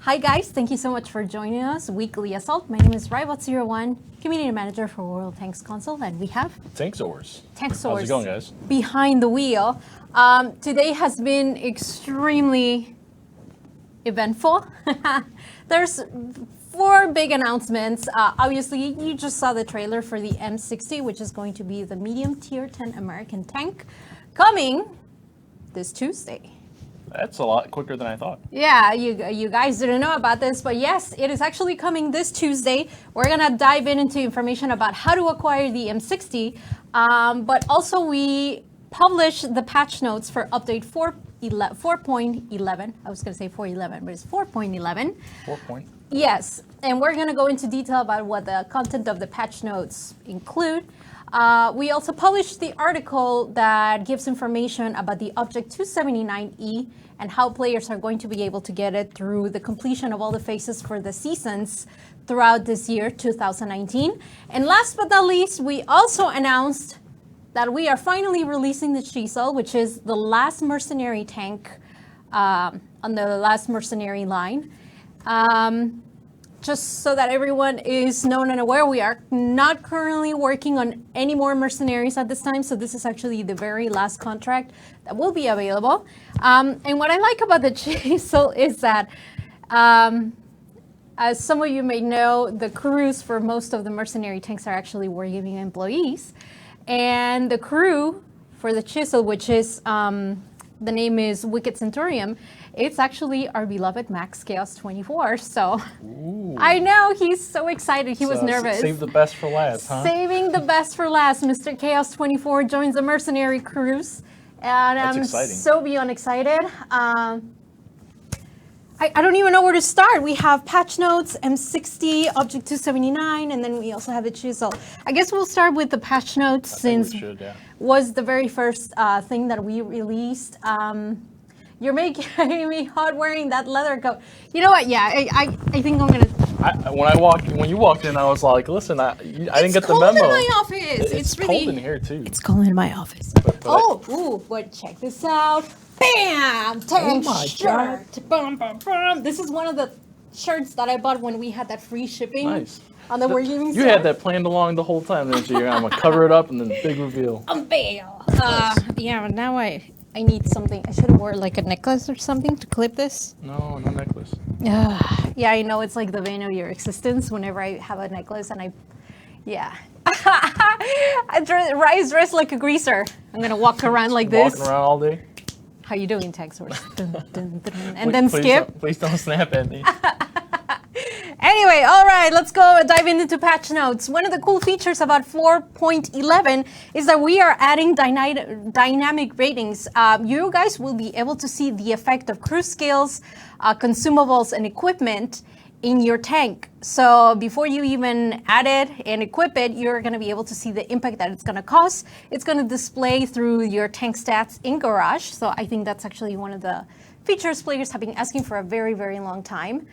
Hi guys, thank you so much for joining us. Weekly Assault. My name is Raibot01, Community Manager for World Tanks Console, and we have Tankz0rz. Tankz0rz. How's it going, guys? Behind the wheel. Today has been extremely eventful. There's 4 big announcements. Obviously, you just saw the trailer for the M60, which is going to be the medium tier 10 American tank, coming this Tuesday. That's a lot quicker than I thought. Yeah, you guys didn't know about this, but yes, it is actually coming this Tuesday. We're gonna dive into information about how to acquire the M60, but also we published the patch notes for update 4.11. I was gonna say 4.11, but it's 4.11. 4 point. Yes, and we're gonna go into detail about what the content of the patch notes include. We also published the article that gives information about the Object 279E and how players are going to be able to get it through the completion of all the phases for the seasons throughout this year, 2019. And last but not least, we also announced that we are finally releasing the Chisel, which is the last mercenary tank on the last mercenary line. Just so that everyone is known and aware, we are not currently working on any more mercenaries at this time, so this is actually the very last contract that will be available. And what I like about the Chisel is that, as some of you may know, the crews for most of the mercenary tanks are actually wargaming employees. And the crew for the Chisel, which is, the name is Wicked Centurion, it's actually our beloved Max Chaos 24. So Ooh. I know he's so excited. He was nervous. Save the best for last, huh? Saving the best for last. Mr. Chaos 24 joins the mercenary crews. And That's I'm exciting. so beyond excited. I don't even know where to start. We have patch notes, M60, Object 279, and then we also have the Chisel. I guess we'll start with the patch notes since was the very first thing that we released. You're making me hot wearing that leather coat. You know what? Yeah, I think I'm gonna. When you walked in, I was like, listen, I didn't get the memo. It's cold in my office. It's really cold in here too. It's cold in my office. But check this out. Bam! Tank shirt. Bum, bum, bum. This is one of the shirts that I bought when we had that free shipping. Nice. On the wargaming. You had that planned along the whole time, didn't you? I'm gonna cover it up and then big reveal. Unveil. Yeah, but now I need something. I should have wore like a necklace or something to clip this. No necklace. Yeah, I know it's like the vein of your existence whenever I have a necklace and Rise dressed like a greaser. I'm gonna walk around like this. Walking around all day. How you doing, Tankz0rz? Dun, dun, dun, and then skip. Please don't snap at me. Anyway, all right, let's go dive into patch notes. One of the cool features about 4.11 is that we are adding dynamic ratings. You guys will be able to see the effect of crew skills, consumables, and equipment in your tank. So before you even add it and equip it, you're going to be able to see the impact that it's going to cause. It's going to display through your tank stats in Garage. So I think that's actually one of the features players have been asking for a very, very long time.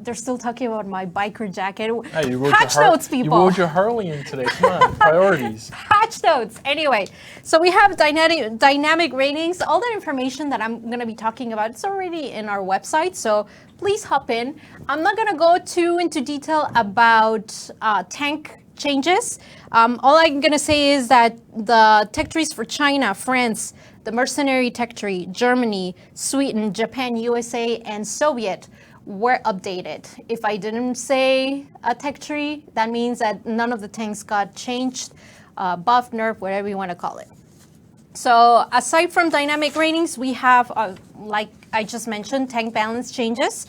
They're still talking about my biker jacket. Hey, patch notes, people. You rode your Harley in today. Come on, priorities. Patch notes. Anyway, so we have dynamic ratings. All that information that I'm going to be talking about, it's already in our website. So please hop in. I'm not going to go too into detail about tank changes. All I'm going to say is that the tech trees for China, France, the mercenary tech tree, Germany, Sweden, Japan, USA, and Soviet were updated. If I didn't say a tech tree, that means that none of the tanks got changed, buffed, nerfed, whatever you want to call it. So aside from dynamic ratings, we have, like I just mentioned, tank balance changes.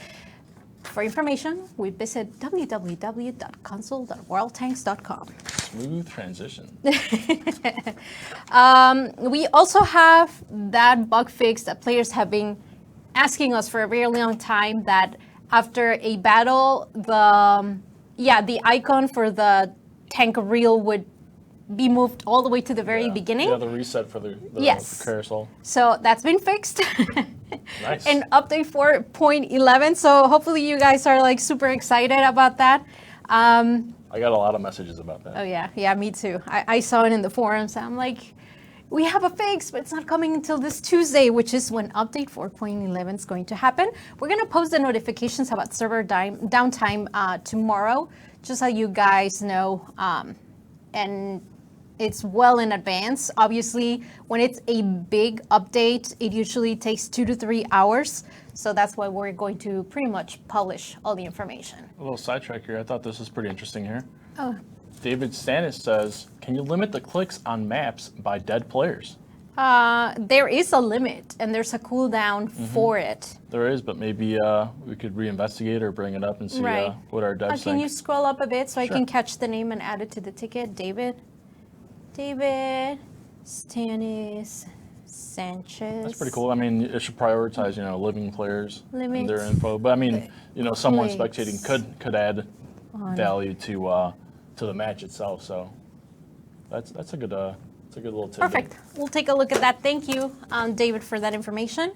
For information, we visit www.console.worldtanks.com. Smooth transition. We also have that bug fix that players have been asking us for a very long time, that after a battle, the icon for the tank reel would be moved all the way to the very beginning. Yeah, the reset for the carousel. So that's been fixed. Nice. In update 4.11. So hopefully you guys are like super excited about that. I got a lot of messages about that. Oh yeah, me too. I saw it in the forums. I'm like, we have a fix, but it's not coming until this Tuesday, which is when update 4.11 is going to happen. We're going to post the notifications about server downtime tomorrow, just so you guys know. And it's well in advance. Obviously, when it's a big update, it usually takes 2 to 3 hours. So that's why we're going to pretty much publish all the information. A little sidetrack here. I thought this was pretty interesting here. Oh. David Stannis says, can you limit the clicks on maps by dead players? There is a limit, and there's a cooldown for it. There is, but maybe we could reinvestigate or bring it up and see what our devs think. Can you scroll up a bit so I can catch the name and add it to the ticket? David Stannis Sanchez. That's pretty cool. I mean, it should prioritize, living players and their Limit info. But I mean, someone clicks spectating could add value to the match itself. So that's a good little tip. Perfect. We'll take a look at that. Thank you, David, for that information.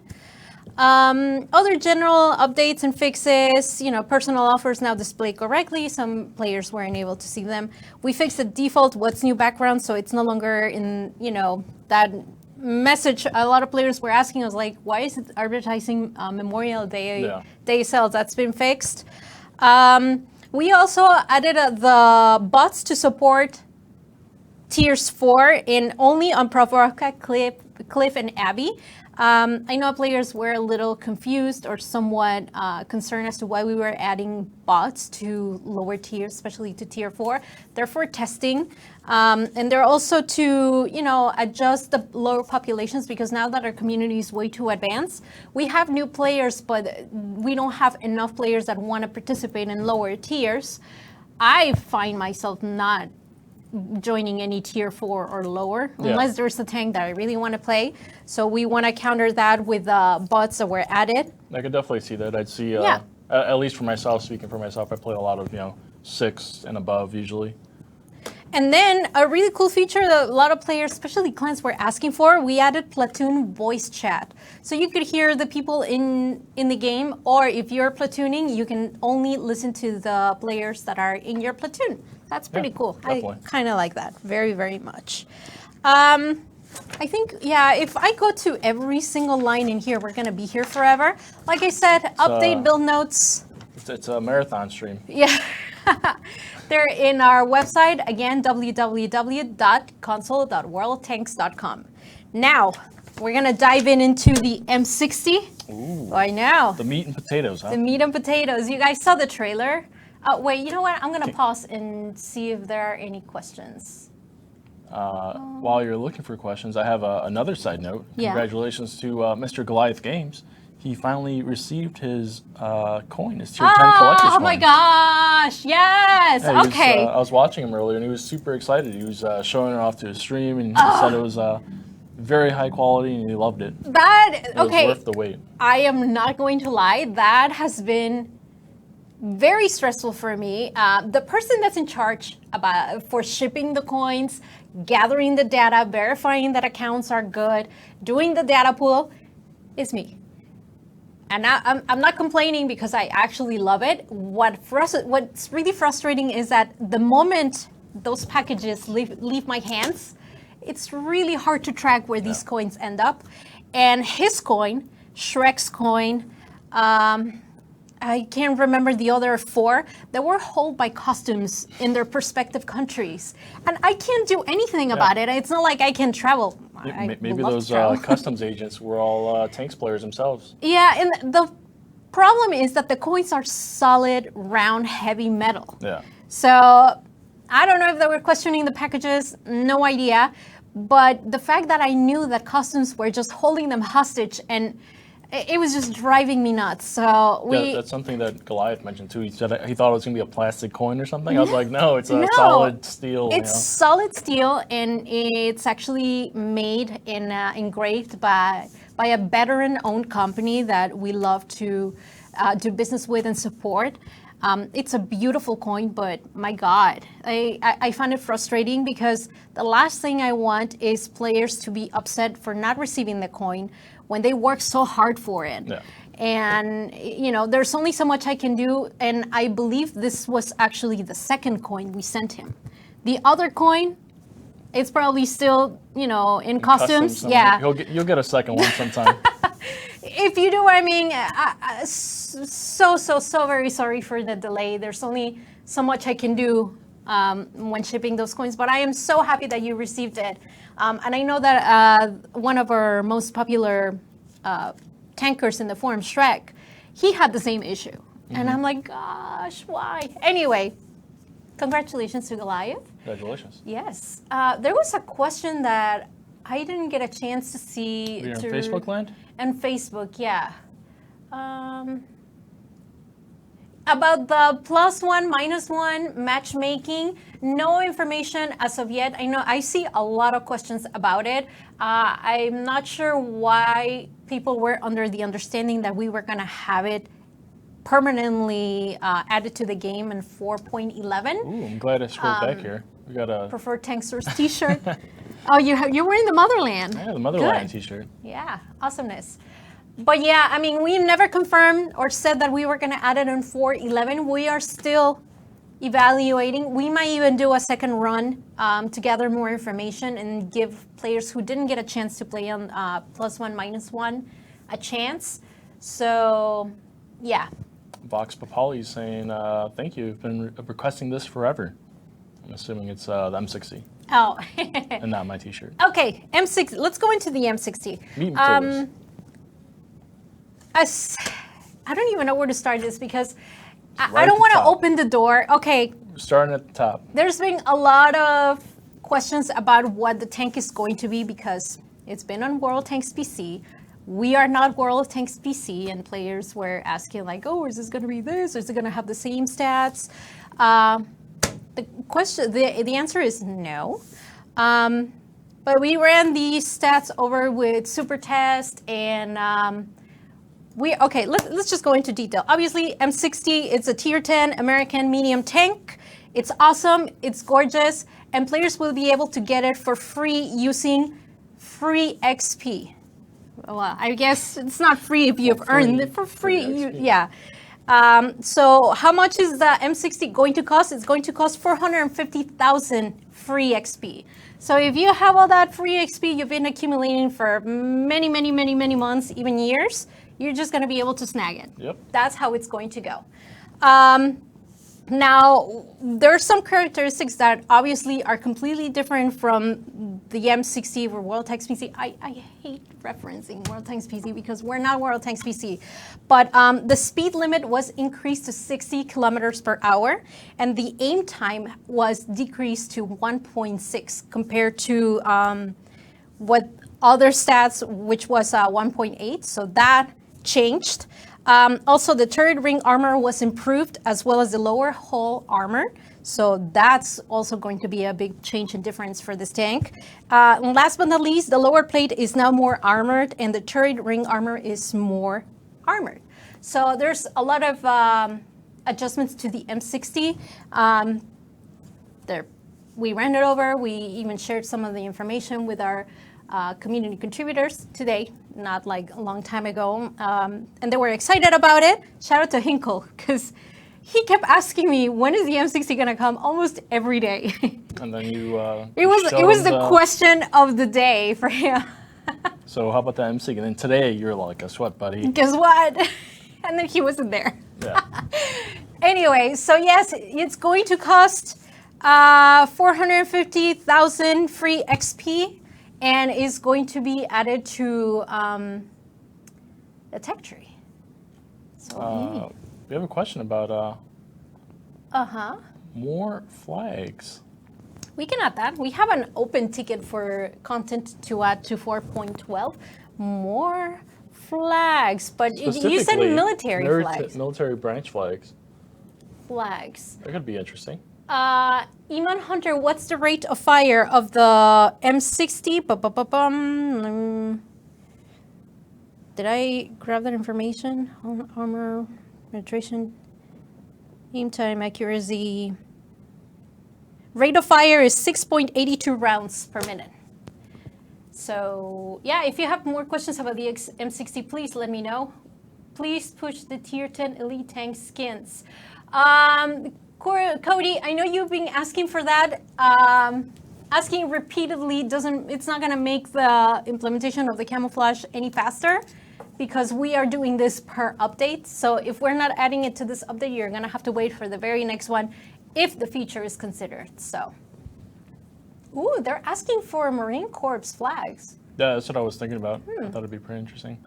Other general updates and fixes, personal offers now display correctly. Some players weren't able to see them. We fixed the default what's new background, so it's no longer in, that message. A lot of players were asking us, like, why is it advertising Memorial Day sales? That's been fixed. We also added the bots to support Tiers 4 only on Provorka, Cliff, and Abby. I know players were a little confused or somewhat concerned as to why we were adding bots to lower tiers, especially to Tier 4. They're for testing, and they're also to, adjust the lower populations, because now that our community is way too advanced, we have new players, but we don't have enough players that want to participate in lower tiers. I find myself not joining any Tier 4 or lower unless there's a tank that I really want to play. So we want to counter that with bots that were added. I could definitely see that. I'd see, at least for myself, speaking for myself, I play a lot of, 6 and above usually. And then a really cool feature that a lot of players, especially clans, were asking for, we added platoon voice chat. So you could hear the people in the game, or if you're platooning, you can only listen to the players that are in your platoon. That's pretty cool. Definitely. I kind of like that very, very much. I think, if I go to every single line in here, we're going to be here forever. Like I said, update build notes. It's a marathon stream. Yeah. They're in our website, again, www.console.worldtanks.com. Now, we're going to dive into the M60. Ooh. I know. The meat and potatoes, huh? The meat and potatoes. You guys saw the trailer. Wait, you know what? I'm going to pause and see if there are any questions. While you're looking for questions, I have another side note. Yeah. Congratulations to Mr. Goliath Games. He finally received his coin, his Tier 10 collector's coin. Oh my gosh, yes, Yeah, okay. I was watching him earlier, and he was super excited. He was showing it off to his stream, and he said it was very high quality, and he loved it. It was worth the wait. I am not going to lie, that has been very stressful for me. The person that's in charge for shipping the coins, gathering the data, verifying that accounts are good, doing the data pool is me. And I'm not complaining because I actually love it. What's really frustrating is that the moment those packages leave my hands, it's really hard to track where these coins end up. And his coin, Shrek's coin, I can't remember the other 4, that were held by customs in their respective countries. And I can't do anything about it. It's not like I can travel. Maybe those customs agents were all Tanks players themselves. Yeah, and the problem is that the coins are solid, round, heavy metal. Yeah. So I don't know if they were questioning the packages, no idea. But the fact that I knew that customs were just holding them hostage, and it was just driving me nuts. So that's something that Goliath mentioned too. He said he thought it was gonna be a plastic coin or something. I was like, no, it's a solid steel. It's solid steel, and it's actually made and engraved by a veteran-owned company that we love to do business with and support. It's a beautiful coin, but my God, I find it frustrating because the last thing I want is players to be upset for not receiving the coin when they work so hard for it. Yeah. And, there's only so much I can do. And I believe this was actually the second coin we sent him. The other coin, It's probably still, in costumes. Yeah. You'll get a second one sometime. If you do what I mean, so very sorry for the delay. There's only so much I can do when shipping those coins, but I am so happy that you received it. And I know that one of our most popular tankers in the forum, Shrek, he had the same issue. Mm-hmm. And I'm like, gosh, why? Anyway, congratulations to Goliath. Congratulations. Yes. There was a question that I didn't get a chance to see. You're in Facebook land? And Facebook, yeah. About the +1, -1 matchmaking, no information as of yet. I know I see a lot of questions about it. I'm not sure why people were under the understanding that we were going to have it permanently added to the game in 4.11. Ooh, I'm glad I scrolled back here. We got a preferred Tankz0rz t-shirt. Oh, you're wearing the Motherland. Yeah, the Motherland t-shirt. Yeah, awesomeness. But yeah, I mean, we never confirmed or said that we were going to add it in 4.11. We are still evaluating. We might even do a second run to gather more information and give players who didn't get a chance to play on +1, -1 a chance. So, yeah. Vox Papali is saying, thank you. I've been requesting this forever. I'm assuming it's the M60. Oh. And not my t-shirt. Okay, M60. Let's go into the M60. Meat and potatoes. I don't even know where to start this because I don't want to open the door. Okay. We're starting at the top. There's been a lot of questions about what the tank is going to be because it's been on World Tanks PC. We are not World Tanks PC, and players were asking like, oh, is this going to be this? Or is it going to have the same stats? The answer is no. But we ran these stats over with Super Test and let's just go into detail. Obviously, M60, it's a tier 10 American medium tank. It's awesome, it's gorgeous, and players will be able to get it for free using free XP. Well, I guess it's not free if you've earned it for free. Yeah. So how much is the M60 going to cost? It's going to cost 450,000 free XP. So if you have all that free XP you've been accumulating for many months, even years, you're just going to be able to snag it. Yep. That's how it's going to go. Now, there are some characteristics that obviously are completely different from the M60 or World Tanks PC. I hate referencing World Tanks PC because we're not World Tanks PC. But the speed limit was increased to 60 kilometers per hour, and the aim time was decreased to 1.6 compared to what other stats, which was 1.8. So that changed. Also, the turret ring armor was improved, as well as the lower hull armor. So that's also going to be a big change and difference for this tank. And last but not least, the lower plate is now more armored, and the turret ring armor is more armored. So there's a lot of adjustments to the M60. We ran it over. We even shared some of the information with our community contributors today, not like a long time ago, and they were excited about it. Shout out to Hinkle, because he kept asking me, when is the M60 gonna come, almost every day. And then you it was the question of the day for him. So how about the M60? And then today you're like, guess what, buddy? Guess what? And then he wasn't there. Yeah. Anyway, so yes, it's going to cost 450,000 free XP, and is going to be added to the tech tree. So we have a question about more flags. We can add that. We have an open ticket for content to add to 4.12. More flags, but you said military flags. Military branch flags. Flags. That could be interesting. Iman Hunter, what's the rate of fire of the M60? Did I grab that information? Armor, penetration, aim time, accuracy. Rate of fire is 6.82 rounds per minute. So yeah, if you have more questions about the M60, please let me know. Please push the tier 10 elite tank skins. Cody, I know you've been asking for that. asking repeatedly it's not going to make the implementation of the camouflage any faster because we are doing this per update. So if we're not adding it to this update, you're going to have to wait for the very next one if the feature is considered. So, ooh, they're asking for Marine Corps flags. Yeah, that's what I was thinking about. I thought it'd be pretty interesting.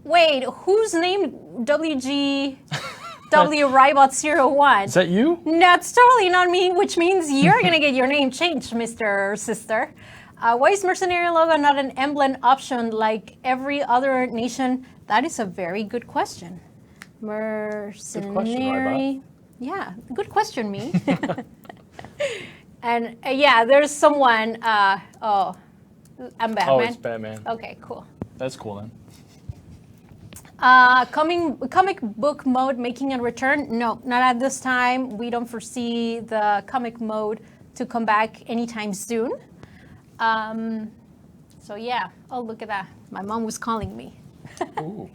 Wait, who's named Raibot01? Is that you? That's totally not me, which means you're going to get your name changed, Mr. or Sister. Why is mercenary logo not an emblem option like every other nation? That is a very good question. Mercenary. Good question, Raibot. Yeah, good question, me. And yeah, there's someone. I'm Batman. Oh, it's Batman. Okay, cool. That's cool then. Comic book mode making a return? No, not at this time. We don't foresee the comic mode to come back anytime soon. So yeah. Oh, look at that. My mom was calling me. Ooh.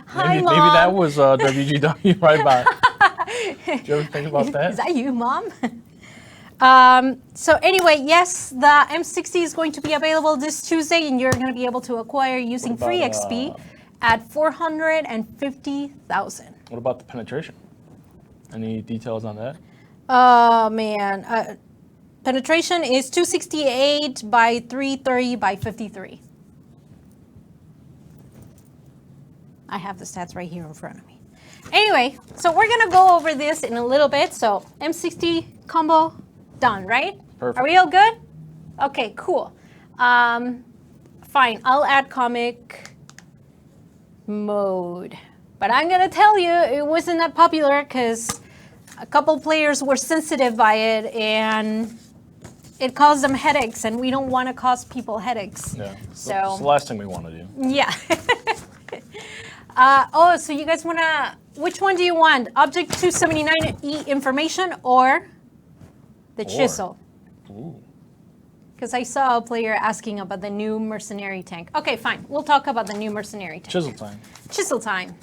Hi, maybe, Mom. maybe that was WGW Raibot. Did you ever think about that? Is that you, Mom? So anyway, yes, the M60 is going to be available this Tuesday, and you're going to be able to acquire using free XP at 450,000. What about the penetration? Any details on that? Oh, man. Penetration is 268 by 330 by 53. I have the stats right here in front of me. Anyway, so we're going to go over this in a little bit. So M60 combo done, right? Perfect. Are we all good? Okay, cool. Fine, I'll add comic mode. But I'm going to tell you, it wasn't that popular because a couple players were sensitive by it and it caused them headaches, and we don't want to cause people headaches. Yeah, So it's the last thing we want to do. yeah. So you guys want to, which one do you want? Object 279E information or the Chisel? Ooh. Because I saw a player asking about the new mercenary tank. Okay, fine. We'll talk about the new mercenary tank. Chisel time. Chisel time.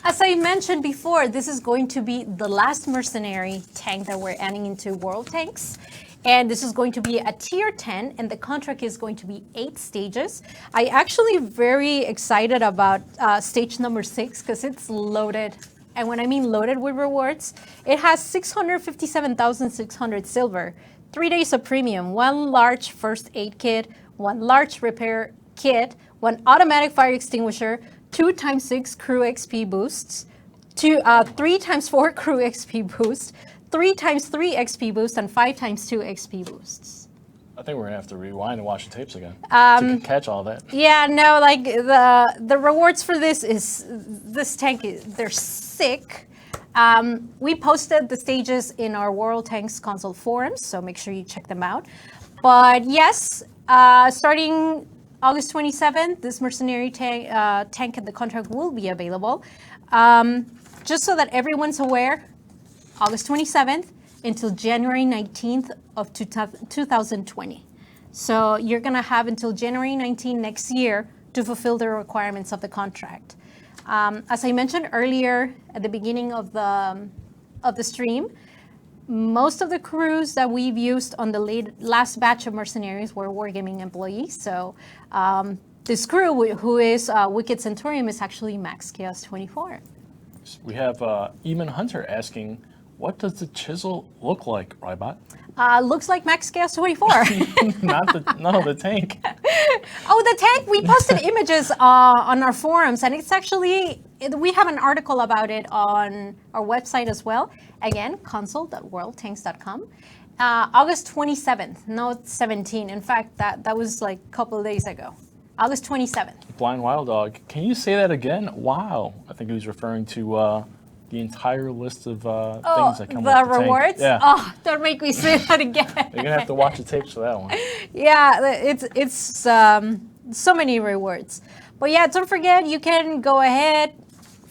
As I mentioned before, this is going to be the last mercenary tank that we're adding into World Tanks. And this is going to be a tier 10, and the contract is going to be 8 stages. I actually very excited about stage number 6 because it's loaded. And when I mean loaded with rewards, it has 657,600 silver, 3 days of premium, 1 large first aid kit, 1 large repair kit, 1 automatic fire extinguisher, 2 × 6 crew XP boosts, 3 × 4 crew XP boosts, 3 × 3 XP boosts, and 5 × 2 XP boosts. I think we're gonna have to rewind and watch the tapes again to catch all that. Yeah, no, like the rewards for this tank, they're sick. We posted the stages in our World Tanks console forums, so make sure you check them out. But yes, starting August 27th, this mercenary tank and the contract will be available. Just so that everyone's aware, August 27th until January 19th of 2020. So you're gonna have until January 19 next year to fulfill the requirements of the contract. As I mentioned earlier at the beginning of the stream, most of the crews that we've used on the last batch of mercenaries were Wargaming employees. So this crew, who is Wicked Centurion, is actually Max Chaos 24. We have Eamon Hunter asking, what does the Chisel look like, Raibot? Looks like Max Chaos 24. Not the tank. Oh, the tank! We posted images on our forums, and it's actually, we have an article about it on our website as well. Again, console.worldtanks.com. August 27th, not 17. In fact, that was like a couple of days ago. August 27th. Blind Wild Dog, can you say that again? Wow. I think he was referring to the entire list of things that come with the rewards? Tank. Yeah. Oh, don't make me say that again. You're gonna have to watch the tapes for that one. Yeah, it's so many rewards. But yeah, don't forget, you can go ahead,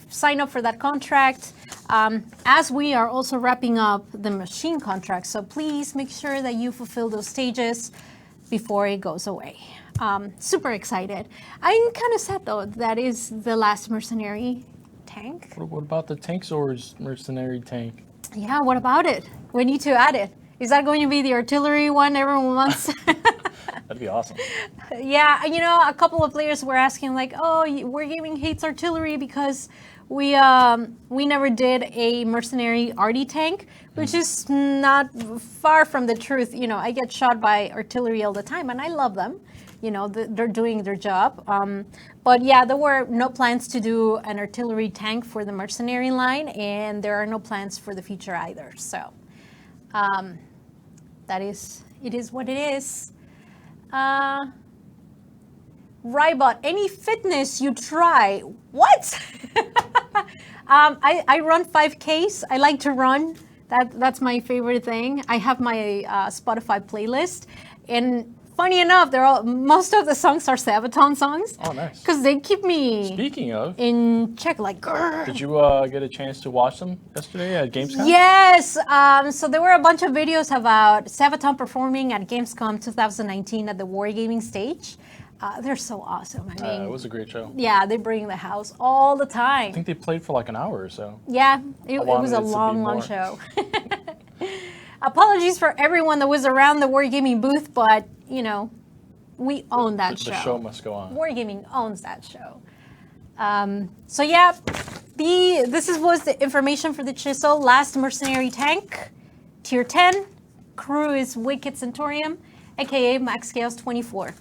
sign up for that contract, as we are also wrapping up the machine contract. So please make sure that you fulfill those stages before it goes away. Super excited. I'm kind of sad though, that is the last mercenary tank. What about the Tankz0rz mercenary tank? Yeah, what about it? We need to add it. Is that going to be the artillery one everyone wants? That'd be awesome. Yeah, you know, a couple of players were asking like, "Oh, Wargaming hates artillery because we never did a mercenary RD tank," which is not far from the truth. You know, I get shot by artillery all the time, and I love them. You know, they're doing their job. But yeah, there were no plans to do an artillery tank for the mercenary line, and there are no plans for the future either. So it is what it is. Raibot, any fitness you try? What? I run 5Ks. I like to run. That's my favorite thing. I have my Spotify playlist, and funny enough, most of the songs are Sabaton songs. Oh, nice. Because they keep me. Speaking of, in check. Like, grr. Did you get a chance to watch them yesterday at Gamescom? Yes. So there were a bunch of videos about Sabaton performing at Gamescom 2019 at the Wargaming stage. They're so awesome. I mean, it was a great show. Yeah, they bring the house all the time. I think they played for like an hour or so. Yeah, it was a long show. Apologies for everyone that was around the Wargaming booth, but, you know, we own that show. The show must go on. Wargaming owns that show. So, yeah, this was the information for the Chisel. Last mercenary tank, tier 10. Crew is Wicked Centaurium, a.k.a. Max Chaos 24.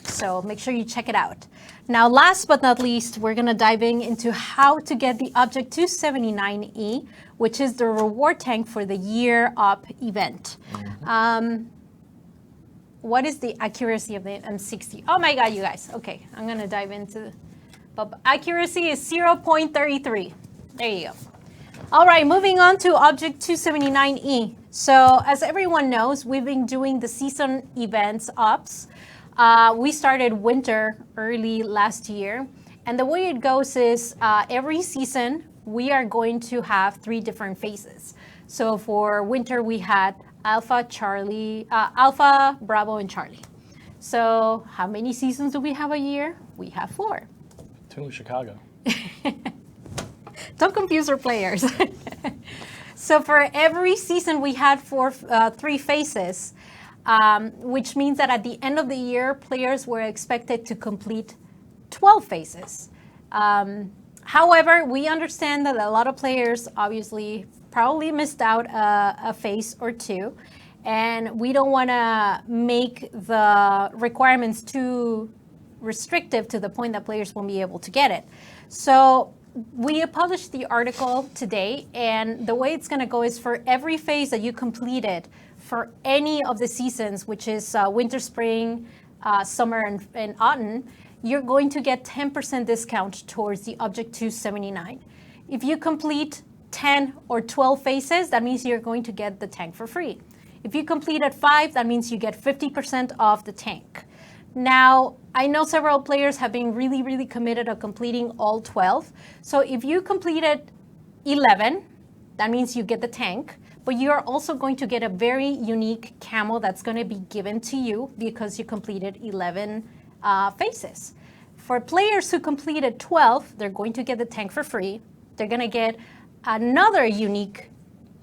So make sure you check it out. Now, last but not least, we're going to dive into how to get the Object 279E, which is the reward tank for the Year Up event. What is the accuracy of the M60? Oh my God, you guys. Okay, I'm going to dive into but accuracy is 0.33. There you go. All right, moving on to Object 279E. So as everyone knows, we've been doing the season events ops. We started winter early last year, and the way it goes is every season we are going to have 3 different phases. So for winter we had Alpha, Alpha, Bravo, and Charlie. So how many seasons do we have a year? We have 4. 2 in Chicago. Don't confuse our players. So for every season we had 3 phases. Which means that at the end of the year, players were expected to complete 12 phases. However, we understand that a lot of players obviously probably missed out a phase or 2, and we don't want to make the requirements too restrictive to the point that players won't be able to get it. So we published the article today, and the way it's going to go is for every phase that you completed for any of the seasons, which is winter, spring, summer, and autumn, you're going to get 10% discount towards the Object 279. If you complete 10 or 12 phases, that means you're going to get the tank for free. If you completed 5, that means you get 50% off the tank. Now, I know several players have been really committed to completing all 12. So if you completed 11, that means you get the tank. But you are also going to get a very unique camo that's going to be given to you because you completed 11 phases. For players who completed 12, they're going to get the tank for free. They're going to get another unique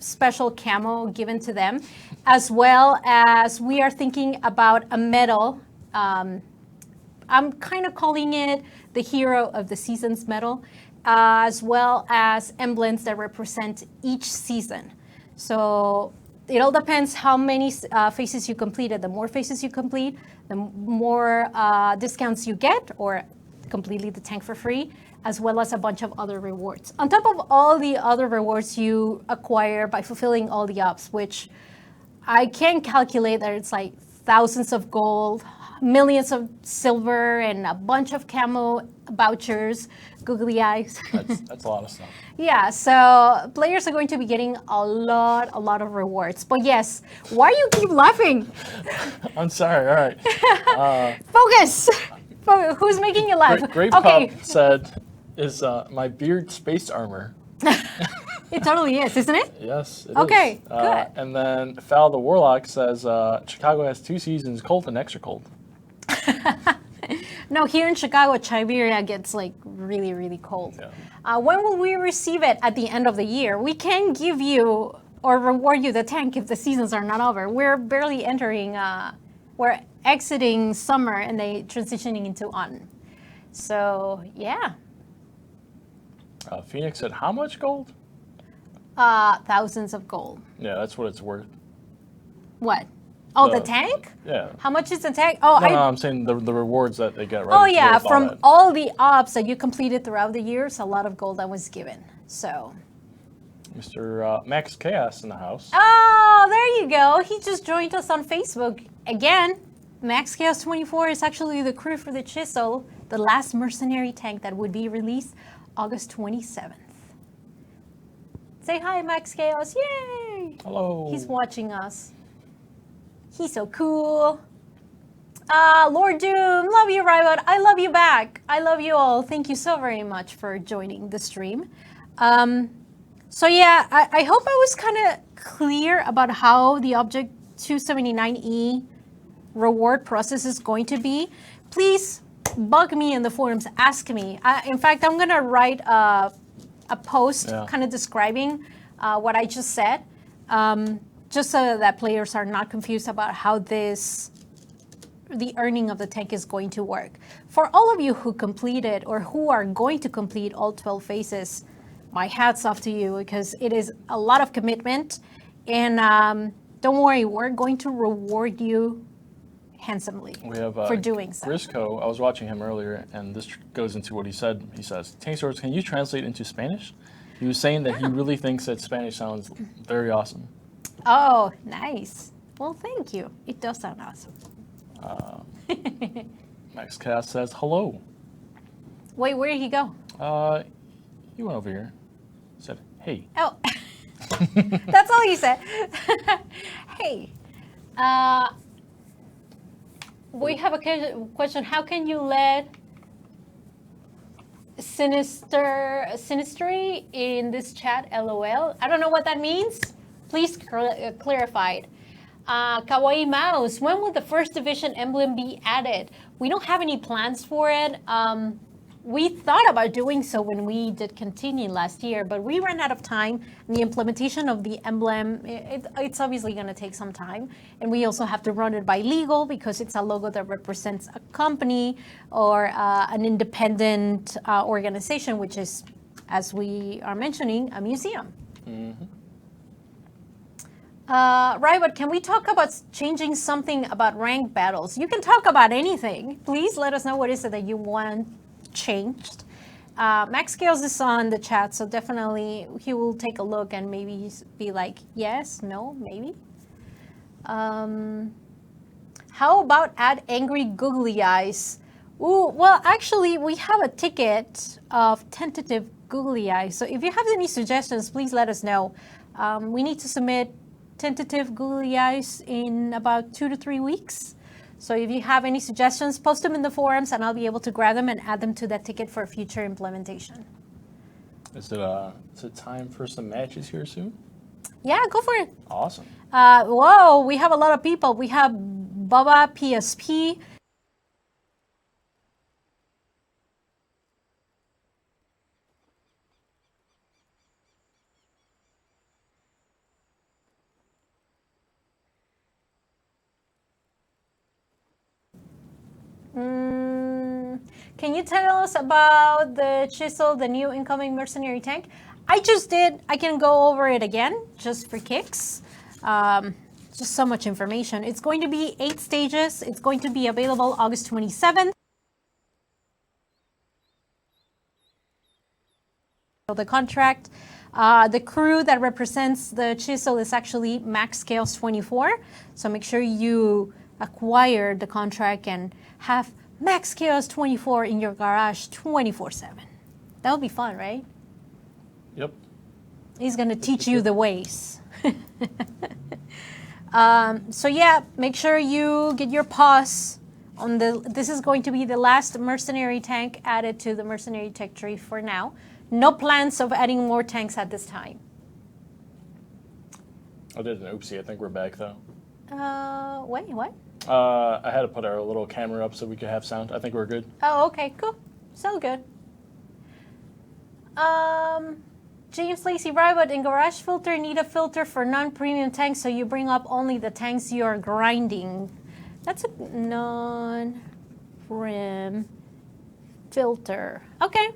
special camo given to them, as well as we are thinking about a medal. I'm kind of calling it the Hero of the Seasons medal, as well as emblems that represent each season. So it all depends how many phases you completed. The more phases you complete, the more discounts you get, or completely the tank for free, as well as a bunch of other rewards. On top of all the other rewards you acquire by fulfilling all the ops, which I can calculate that it's like thousands of gold, millions of silver, and a bunch of camo vouchers, googly eyes. That's a lot of stuff. Yeah, so players are going to be getting a lot of rewards. But yes, why do you keep laughing? I'm sorry, all right. Focus! Who's making you laugh? Grape okay. Cup said, is my beard space armor? It totally is, isn't it? Yes, it okay, is. good. And then Foul the Warlock says, Chicago has 2 seasons, cold and extra cold. No, here in Chicago, Siberia gets like really cold. Yeah. When will we receive it? At the end of the year. We can give you or reward you the tank if the seasons are not over. We're barely entering, we're exiting summer and they transitioning into autumn. So yeah. Phoenix said, how much gold? Thousands of gold. Yeah, that's what it's worth. What? Oh, the tank? Yeah. How much is the tank? Oh, no, I'm saying the rewards that they get. Right? Oh yeah, from all the ops that you completed throughout the years, a lot of gold that was given. So. Mr. Max Chaos in the house. Oh, there you go. He just joined us on Facebook again. Max Chaos 24 is actually the crew for the Chisel, the last mercenary tank that would be released August 27th. Say hi, Max Chaos. Yay! Hello. He's watching us. He's so cool. Lord Doom, love you, Raibot. I love you back. I love you all. Thank you so very much for joining the stream. So yeah, I hope I was kind of clear about how the Object 279E reward process is going to be. Please bug me in the forums, ask me. In fact, I'm gonna write a post kind of describing what I just said, just so that players are not confused about how the earning of the tank is going to work. For all of you who completed or who are going to complete all 12 phases, my hat's off to you because it is a lot of commitment. And don't worry, we're going to reward you handsomely for doing so. Briscoe, I was watching him earlier, and this goes into what he said. He says, Tankz0rz, can you translate into Spanish? He was saying that he really thinks that Spanish sounds very awesome. Oh, nice. Well, thank you. It does sound awesome. Max Cass says, hello. Wait, where did he go? He went over here. Said, hey. Oh, that's all he said. Hey. We have a question. How can you let Sinistry in this chat? LOL. I don't know what that means. Please clarify it. Kawaii Mouse, when will the first division emblem be added? We don't have any plans for it. We thought about doing so when we did continue last year, but we ran out of time. And the implementation of the emblem, it's obviously going to take some time. And we also have to run it by legal because it's a logo that represents a company or an independent organization, which is, as we are mentioning, a museum. Mm-hmm. Raibot, can we talk about changing something about ranked battles? You can talk about anything. Please let us know what is it that you want changed. Max Scales is on the chat, so definitely he will take a look and maybe be like, yes, no, maybe. How about add angry googly eyes? Ooh, well, actually, we have a ticket of tentative googly eyes. So if you have any suggestions, please let us know. We need to submit tentative googly eyes in about 2 to 3 weeks. So if you have any suggestions, post them in the forums and I'll be able to grab them and add them to that ticket for future implementation. Is it time for some matches here soon? Yeah, go for it. Awesome. Whoa, we have a lot of people. We have Bubba PSP. Can you tell us about the Chisel, the new incoming mercenary tank? I just did. I can go over it again, just for kicks. Just so much information. It's going to be 8 stages. It's going to be available August 27th. The contract. The crew that represents the Chisel is actually Max Chaos 24. So make sure you acquire the contract and have Max Chaos 24 in your garage 24/7. That would be fun, right? Yep. He's going to teach you the ways. So yeah, make sure you get your paws on this is going to be the last mercenary tank added to the mercenary tech tree for now. No plans of adding more tanks at this time. I did an oopsie. I think we're back though. Wait, what? I had to put our little camera up so we could have sound. I think we're good. Oh, okay, cool. So good. James Lacey, Raibot in garage filter need a filter for non-premium tanks, so you bring up only the tanks you are grinding. That's a non-prim filter. Okay.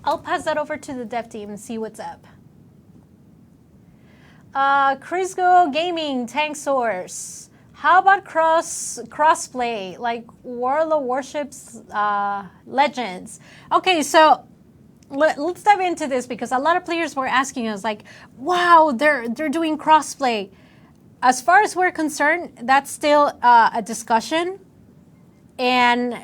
I'll pass that over to the dev team and see what's up. Crisgo Gaming, Tankz0rz. How about crossplay, like World of Warships Legends? Okay, so let's dive into this because a lot of players were asking us like, wow, they're doing crossplay. As far as we're concerned, that's still a discussion. And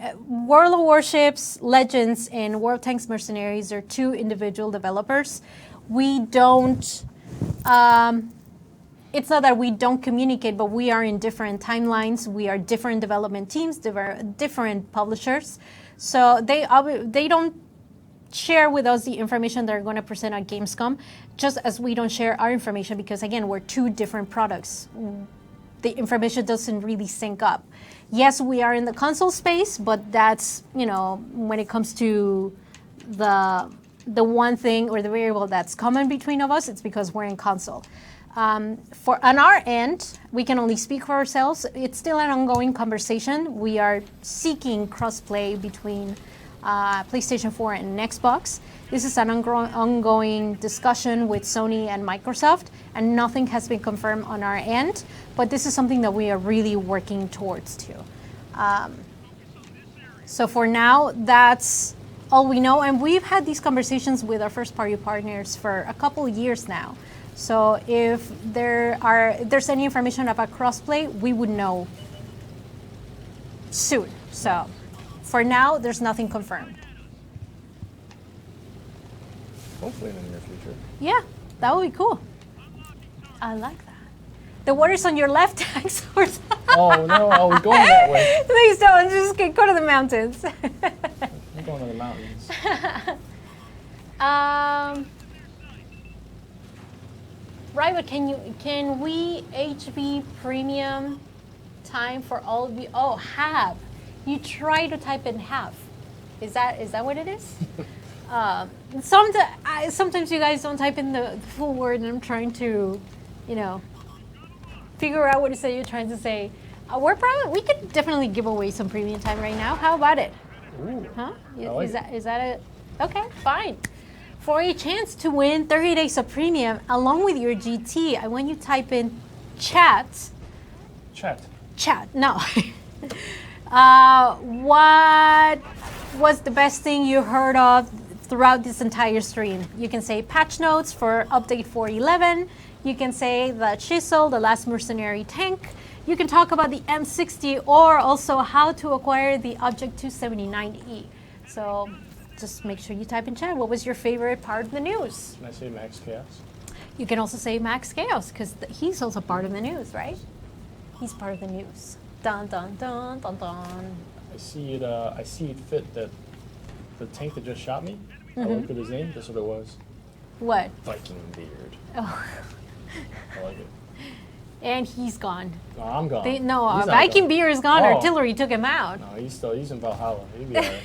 World of Warships Legends and World Tanks Mercenaries are two individual developers. We don't, it's not that we don't communicate, but we are in different timelines. We are different development teams, different publishers. So they don't share with us the information they're going to present at Gamescom, just as we don't share our information because, again, we're two different products. The information doesn't really sync up. Yes, we are in the console space, but that's, you know, when it comes to the one thing or the variable that's common between of us, it's because we're in console. On our end, we can only speak for ourselves. It's still an ongoing conversation. We are seeking crossplay between PlayStation 4 and Xbox. This is an ongoing discussion with Sony and Microsoft, and nothing has been confirmed on our end, but this is something that we are really working towards too. So for now, that's all we know, and we've had these conversations with our first-party partners for a couple of years now. So if there's any information about crossplay, we would know soon. So for now, there's nothing confirmed. Hopefully in the near future. Yeah, that would be cool. I like that. The water's on your left, Tankz0rz. Oh no, I was going that way. Please don't, just go to the mountains. I'm going to the mountains. Raibot, can we HB premium time for all of you? Oh, have. You try to type in have. Is that what it is? Sometimes you guys don't type in the full word, and I'm trying to, you know, figure out what it is you're trying to say. We could definitely give away some premium time right now. How about it? Ooh, huh? like Is that it? Okay, fine. For a chance to win 30 days of premium along with your GT, I want you to type in chat. Chat. No. What was the best thing you heard of throughout this entire stream? You can say patch notes for update 4.11. You can say the Chisel, the last mercenary tank. You can talk about the M60 or also how to acquire the Object 279E. So just make sure you type in chat. What was your favorite part of the news? Can I say Max Chaos? You can also say Max Chaos because he's also part of the news, right? He's part of the news. Dun dun dun dun dun. I see it fit that the tank that just shot me. I looked at his name. That's what it was. What? Viking Beard. Oh. I like it. And he's gone. No, I'm gone. Viking Beard is gone. Oh. Artillery took him out. No, he's in Valhalla. He'll be all right.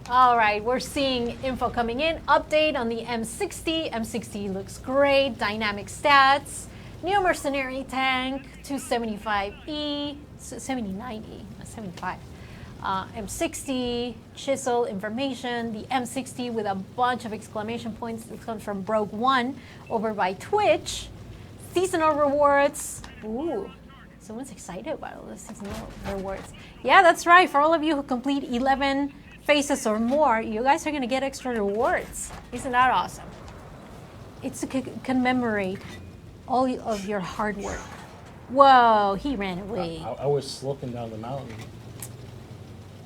All right, we're seeing info coming in. Update on the M60. M60 looks great. Dynamic stats. New mercenary tank, 275E, 79E, 75. M60, Chisel information, the M60 with a bunch of exclamation points. It comes from Raibot01 over by Twitch. Seasonal rewards. Ooh, someone's excited about all the seasonal rewards. Yeah, that's right. For all of you who complete 11 phases or more, you guys are going to get extra rewards. Isn't that awesome? It's to commemorate all of your hard work. Whoa, he ran away. I was slipping down the mountain.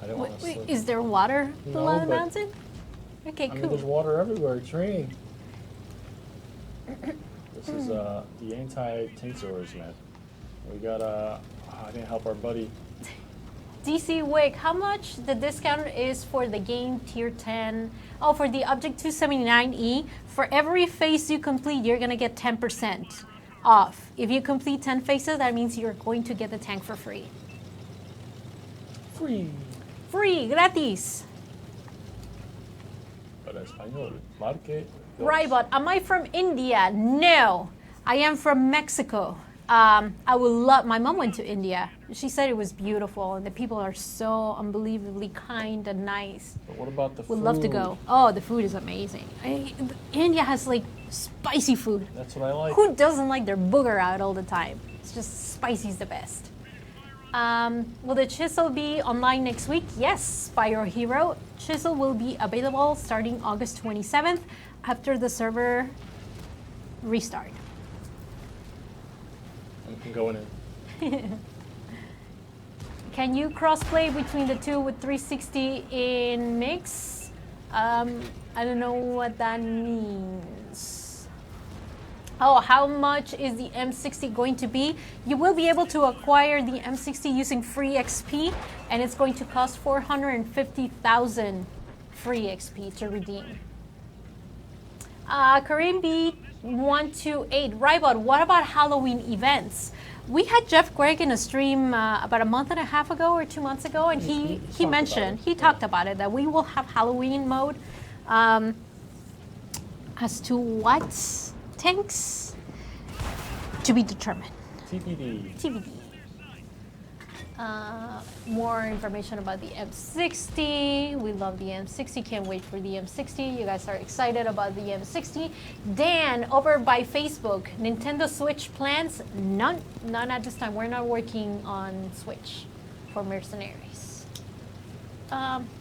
I didn't want to slip. Is there water below the mountain? Okay, cool. I mean, there's water everywhere. It's raining. This is the anti-Tankz0rz map. We got I didn't help our buddy. DC Wick, how much the discount is for the game tier 10? Oh, for the Object 279E, for every phase you complete, you're gonna get 10% off. If you complete 10 phases, that means you're going to get the tank for free. Free. Free, gratis. Para español. Marque. Raibot, am I from India? No, I am from Mexico. I would love, my mom went to India. She said it was beautiful and the people are so unbelievably kind and nice. But what about the food? Would love to go. Oh, the food is amazing. India has like spicy food. That's what I like. Who doesn't like their booger out all the time? It's just spicy's the best. Will the Chisel be online next week? Yes, Spyro Hero. Chisel will be available starting August 27th after the server restart. I'm going in. Can you crossplay between the two with 360 in mix? I don't know what that means. Oh, how much is the M60 going to be? You will be able to acquire the M60 using free XP, and it's going to cost 450,000 free XP to redeem. Kareem B128, Raibot, what about Halloween events? We had Jeff Gregg in a stream about a month and a half ago or 2 months ago, and he talked about it, that we will have Halloween mode. As to what tanks, to be determined. TBD. More information about the M60. We love the M60. Can't wait for the M60. You guys are excited about the M60. Dan, over by Facebook, Nintendo Switch plans? None at this time. We're not working on Switch for Mercenaries.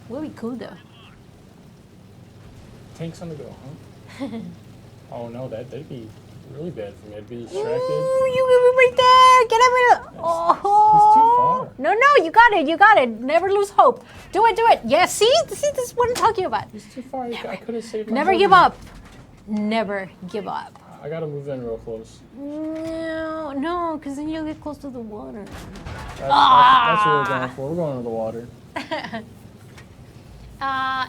Will be cool though. Tanks on the go, huh? Oh no, that'd be really bad for me. I'd be distracted. Ooh, you right there. Get him in. Oh. He's too far. No, you got it. Never lose hope. Do it. Yeah, see, this is what I'm talking about. He's too far. I could have saved my Never give up. Never give up. I gotta move in real close. No, because then you'll get close to the water. That's what we're going for. We're going to the water.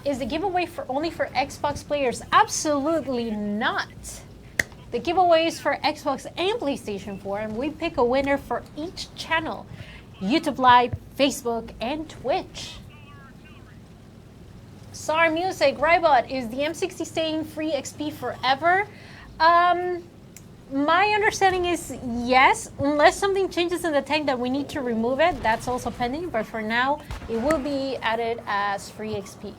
Is the giveaway only for Xbox players? Absolutely not. The giveaway is for Xbox and PlayStation 4, and we pick a winner for each channel. YouTube Live, Facebook, and Twitch. SAR Music, Raibot, is the M60 staying free XP forever? My understanding is yes, unless something changes in the tank that we need to remove it, that's also pending, but for now, it will be added as free XP.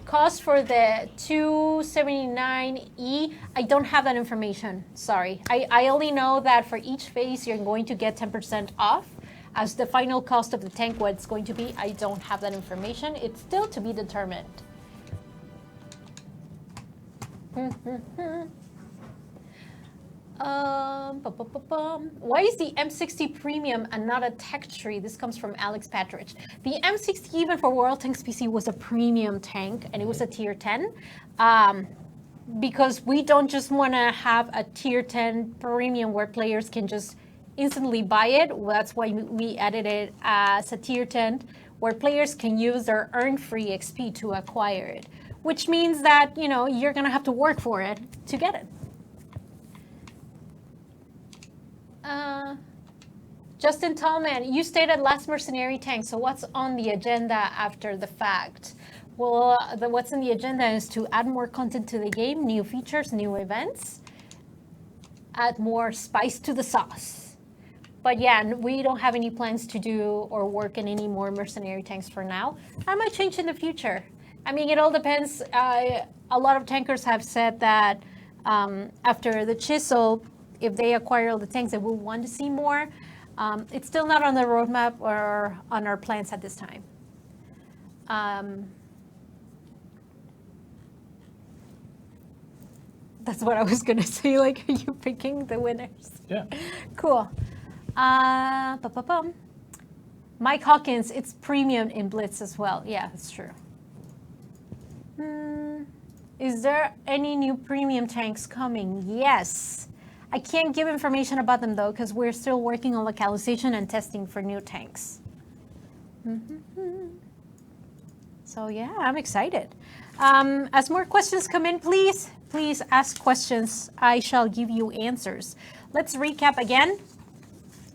Cost for the 279E, I don't have that information, sorry. I only know that for each phase, you're going to get 10% off. As the final cost of the tank, what it's going to be, I don't have that information. It's still to be determined. Why is the M60 premium and not a tech tree? This comes from Alex Patridge. The M60, even for World Tanks PC, was a premium tank, and it was a tier 10. Because we don't just want to have a tier 10 premium where players can just instantly buy it. Well, that's why we added it as a tier 10 where players can use their earned free XP to acquire it, which means that, you know, you're going to have to work for it to get it. Justin Tallman, you stated last mercenary tank, so what's on the agenda after the fact? Well, what's in the agenda is to add more content to the game, new features, new events, add more spice to the sauce. But yeah, we don't have any plans to do or work in any more mercenary tanks for now. That might change in the future. I mean, it all depends. A lot of tankers have said that after the Chisel, if they acquire all the tanks, they will want to see more. It's still not on the roadmap or on our plans at this time. That's what I was going to say, like, are you picking the winners? Yeah. Cool. Mike Hawkins, it's premium in Blitz as well. Yeah, that's true. Is there any new premium tanks coming? Yes. I can't give information about them though, because we're still working on localization and testing for new tanks. So yeah, I'm excited. As more questions come in, please ask questions. I shall give you answers. Let's recap again.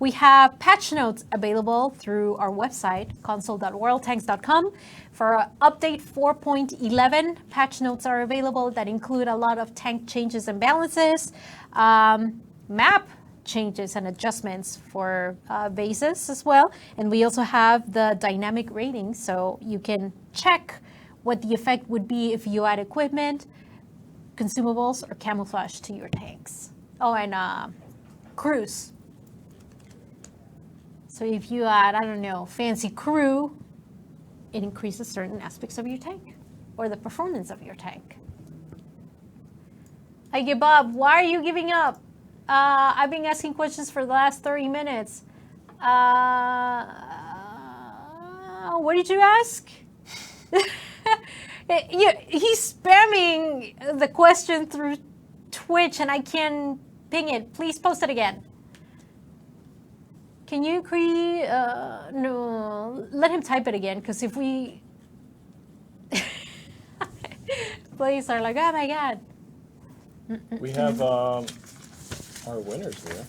We have patch notes available through our website, console.worldtanks.com. For update 4.11, patch notes are available that include a lot of tank changes and balances, map changes and adjustments for bases as well. And we also have the dynamic rating, so you can check what the effect would be if you add equipment, consumables, or camouflage to your tanks. Oh, and crews. So if you add, I don't know, fancy crew, it increases certain aspects of your tank or the performance of your tank. I give up. Why are you giving up? I've been asking questions for the last 30 minutes. What did you ask? He's spamming the question through Twitch and I can't ping it. Please post it again. Can you create, no, let him type it again, because if we, please are like, oh my God. We have our winners here.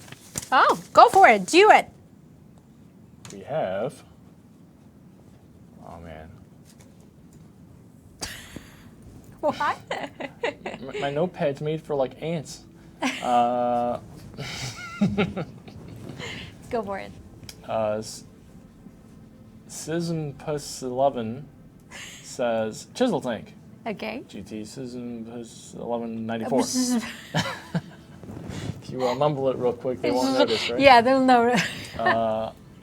Oh, go for it, do it. We have, oh man. What? My notepad's made for like ants. Go for it. Sismpus11 says Chisel tank. Okay. GT Sismpus1194. If you mumble it real quick, they won't notice, right? Yeah, they'll know.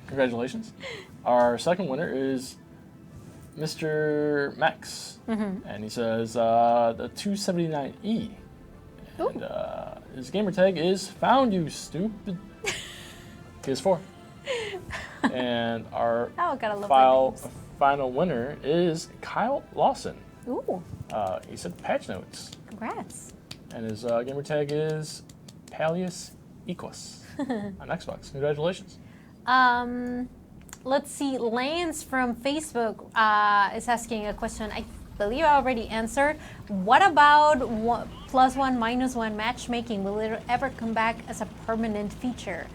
Congratulations. Our second winner is Mr. Max. And he says the 279E. And his gamer tag is found you stupid. PS4. And our final winner is Kyle Lawson. Ooh. He said patch notes. Congrats. And his gamer tag is Palius Equus on Xbox. Congratulations. Let's see. Lance from Facebook is asking a question I believe I already answered. What about +1, -1 matchmaking? Will it ever come back as a permanent feature?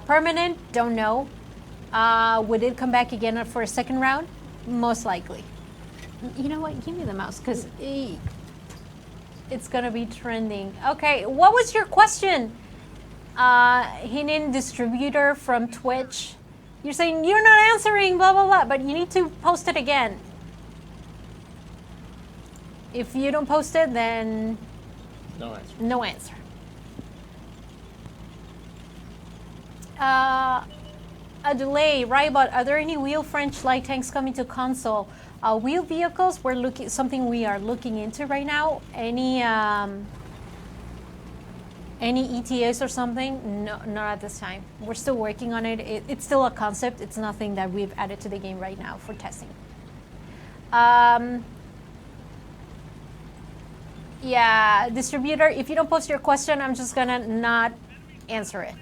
Permanent, don't know. Would it come back again for a second round? Most likely. You know what? Give me the mouse, because it's going to be trending. Okay, what was your question? Hidden distributor from Twitch. You're saying you're not answering, blah, blah, blah, but you need to post it again. If you don't post it, then no answer. No answer. A delay. Raibot, are there any wheel French light tanks coming to console? Wheel vehicles, something we are looking into right now. Any ETAs or something? No, not at this time. We're still working on it. It's still a concept. It's nothing that we've added to the game right now for testing. Yeah, distributor, if you don't post your question, I'm just gonna not answer it.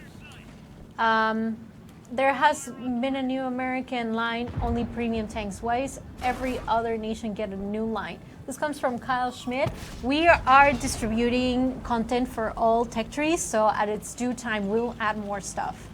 There has been a new American line, only premium tanks wise. Every other nation get a new line. This comes from Kyle Schmidt. We are distributing content for all tech trees, so at its due time, we'll add more stuff.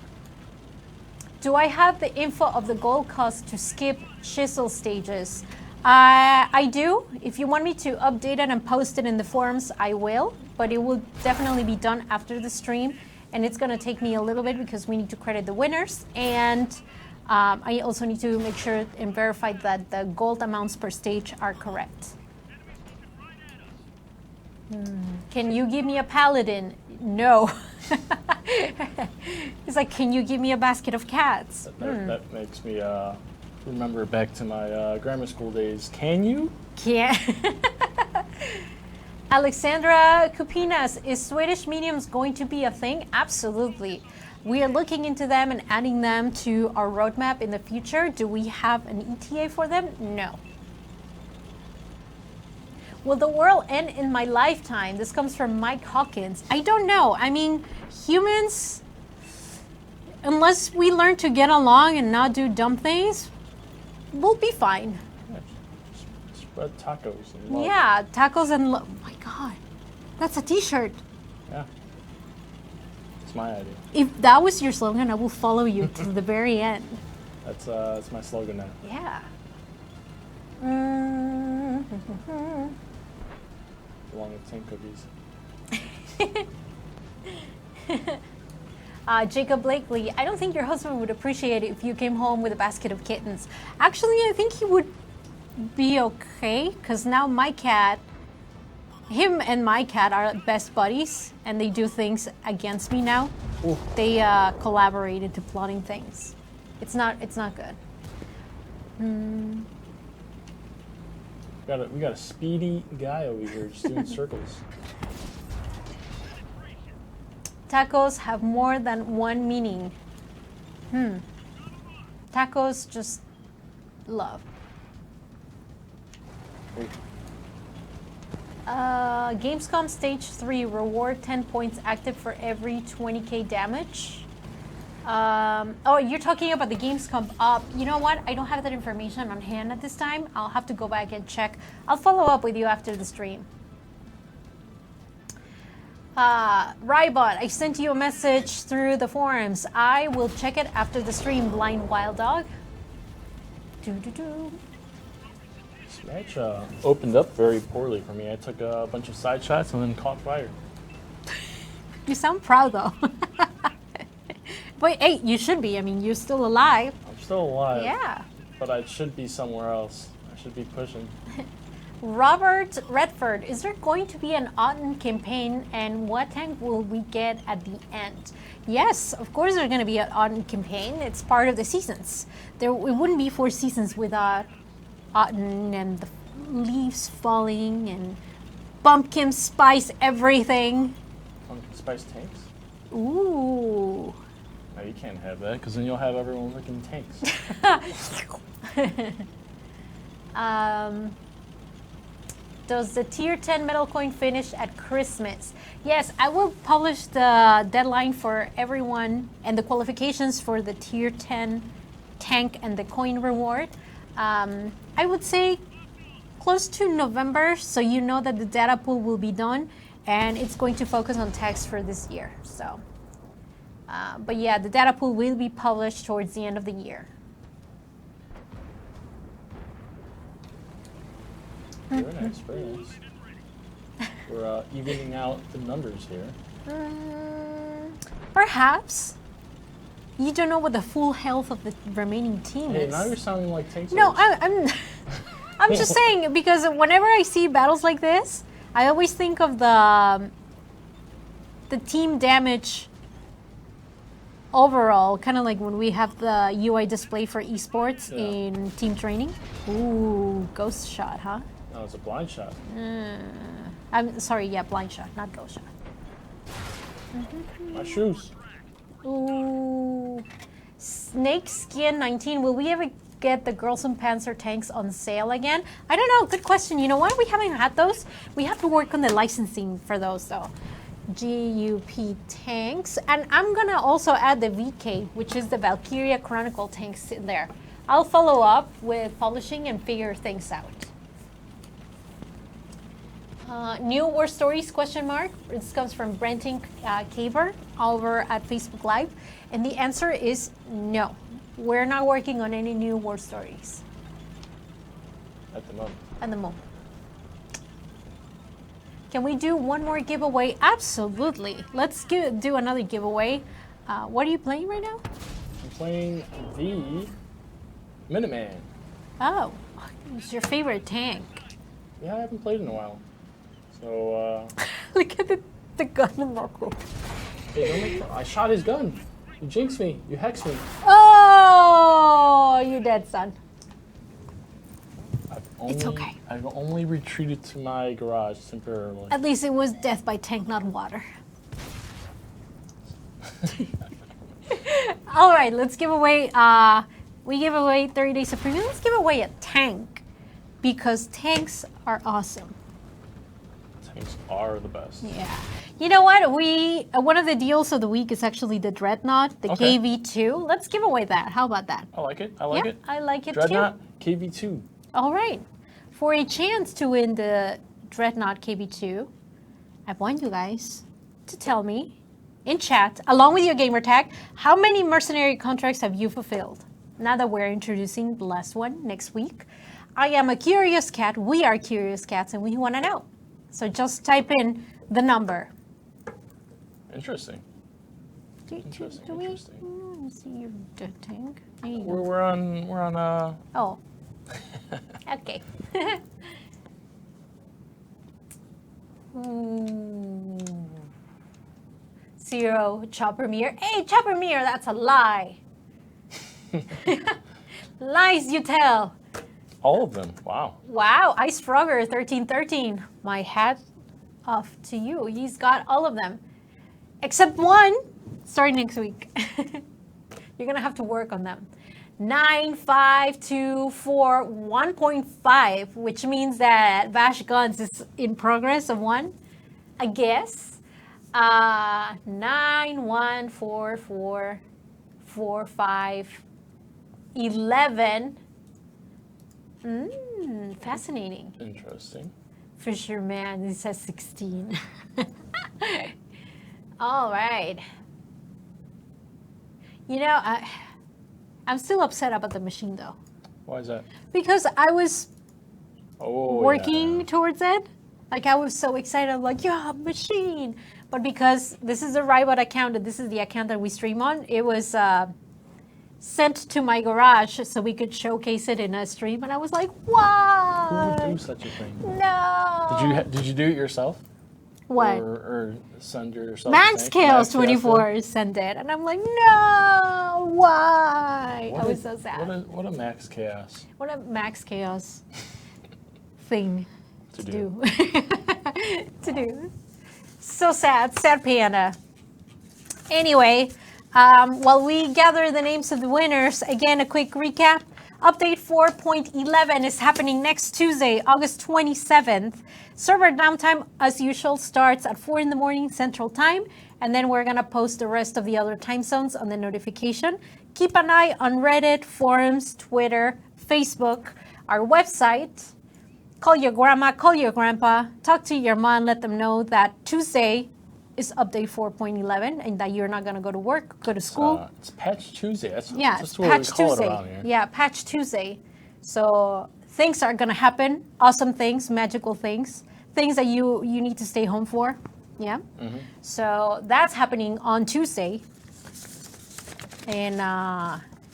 Do I have the info of the gold cost to skip Chisel stages? I do. If you want me to update it and post it in the forums, I will, but it will definitely be done after the stream. And it's going to take me a little bit because we need to credit the winners. And I also need to make sure and verify that the gold amounts per stage are correct. Can you give me a paladin? No. It's like, can you give me a basket of cats? That makes me remember back to my grammar school days. Can you? Can't. Alexandra Kupinas, is Swedish mediums going to be a thing? Absolutely. We are looking into them and adding them to our roadmap in the future. Do we have an ETA for them? No. Will the world end in my lifetime? This comes from Mike Hawkins. I don't know. I mean, humans, unless we learn to get along and not do dumb things, we'll be fine. Spread tacos and love. Yeah, tacos and love. Oh my God, that's a t-shirt. Yeah. It's my idea. If that was your slogan, I will follow you to the very end. That's my slogan now. Yeah. Along with tank cookies. Jacob Blakely, I don't think your husband would appreciate it if you came home with a basket of kittens. Actually, I think he would be okay, because now him and my cat are best buddies, and they do things against me now. Ooh. They collaborate into plotting things. It's not good. We got a speedy guy over here just doing circles. Tacos have more than one meaning. Tacos just love. Gamescom Stage 3, reward 10 points active for every 20k damage. Oh, you're talking about the Gamescom. You know what? I don't have that information on hand at this time. I'll have to go back and check. I'll follow up with you after the stream. Raibot, I sent you a message through the forums. I will check it after the stream, Blind Wild Dog. This match opened up very poorly for me. I took a bunch of side shots and then caught fire. You sound proud though. But hey, you should be. I mean, you're still alive. I'm still alive. Yeah. But I should be somewhere else. I should be pushing. Robert Redford, is there going to be an autumn campaign, and what tank will we get at the end? Yes, of course there's going to be an autumn campaign. It's part of the seasons. It wouldn't be 4 seasons without autumn and the leaves falling and pumpkin spice everything. Pumpkin spice tanks? Ooh. No, you can't have that, because then you'll have everyone looking tanks. Does the tier 10 metal coin finish at Christmas? Yes, I will publish the deadline for everyone and the qualifications for the tier 10 tank and the coin reward. I would say close to November, so you know that the data pool will be done, and it's going to focus on text for this year. So, but yeah, the data pool will be published towards the end of the year. Very nice, very nice. We're evening out the numbers here. Perhaps. You don't know what the full health of the remaining team is. Now you're sounding like Tankz0rz. No, I'm just saying, because whenever I see battles like this, I always think of the team damage overall, kind of like when we have the UI display for esports in team training. Ooh, ghost shot, huh? No, it's a blind shot. I'm sorry, yeah, blind shot, not ghost shot. My shoes. Ooh. Snake Skin 19, will we ever get the Girls and Panzer tanks on sale again? I don't know, good question. You know what? We haven't had those. We have to work on the licensing for those though. GUP tanks. And I'm gonna also add the VK, which is the Valkyria Chronicle tanks in there. I'll follow up with publishing and figure things out. New war stories, question mark. This comes from Brenton Caver over at Facebook Live. And the answer is no. We're not working on any new war stories. At the moment. At the moment. Can we do one more giveaway? Absolutely. Let's do another giveaway. What are you playing right now? I'm playing the Minuteman. Oh, it's your favorite tank. Yeah, I haven't played in a while. So, look at the gun in Marco. Hey, I shot his gun. You jinxed me. You hexed me. Oh, you're dead, son. It's okay. I've only retreated to my garage temporarily. At least it was death by tank, not water. All right, let's give away. We give away 30 days of premium. Let's give away a tank because tanks are awesome. Tanks are the best. Yeah. You know what? One of the deals of the week is actually the Dreadnought, the KV2. Let's give away that. How about that? I like it. I like it. I like it Dreadnought, too. KV2. All right. For a chance to win the Dreadnought KV2, I want you guys to tell me in chat, along with your gamer tag, how many mercenary contracts have you fulfilled? Now that we're introducing the last one next week. I am a curious cat, we are curious cats, and we want to know. So just type in the number. Interesting. Interesting. Let me see your tank. We're on. Oh. Okay. Zero Chopper Mirror. Hey, Chopper Mirror, that's a lie. Lies you tell. All of them. Wow. Wow. Ice Frogger 1313. My hat off to you. He's got all of them. Except one. Starting next week. You're going to have to work on them. 9524 1.5, which means that Bash Guns is in progress of one, I guess. 914445 11. Fascinating. Interesting. Fisherman, it says 16. All right. You know, I'm still upset about the machine, though. Why is that? Because I was working towards it. Like, I was so excited. I'm like, yeah, machine. But because this is a Raibot account, and this is the account that we stream on, it was sent to my garage so we could showcase it in a stream. And I was like, wow. Who would do such a thing? No. Did you do it yourself? What? Or send yourself? MaxChaos24 sent it, and I'm like, no, why? I was so sad. What a Max Chaos. What a Max Chaos thing to do. To do. So sad panda. Anyway, while we gather the names of the winners, again, a quick recap. Update 4.11 is happening next Tuesday, August 27th. Server downtime, as usual, starts at 4 in the morning Central Time, and then we're going to post the rest of the other time zones on the notification. Keep an eye on Reddit, forums, Twitter, Facebook, our website. Call your grandma, call your grandpa, talk to your mom, let them know that Tuesday is update 4.11 and that you're not going to go to work, go to school. It's Patch Tuesday. That's what Patch we call Tuesday. it around here. Yeah, Patch Tuesday. So things are going to happen. Awesome things, magical things, things that you need to stay home for. Yeah. Mm-hmm. So that's happening on Tuesday. And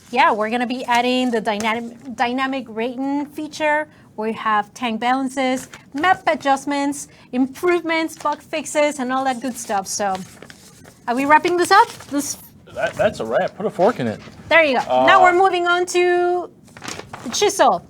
yeah, we're going to be adding the dynamic rating feature. We have tank balances, map adjustments, improvements, bug fixes, and all that good stuff. So, are we wrapping this up? That's a wrap. Put a fork in it. There you go. Now we're moving on to the Chisel.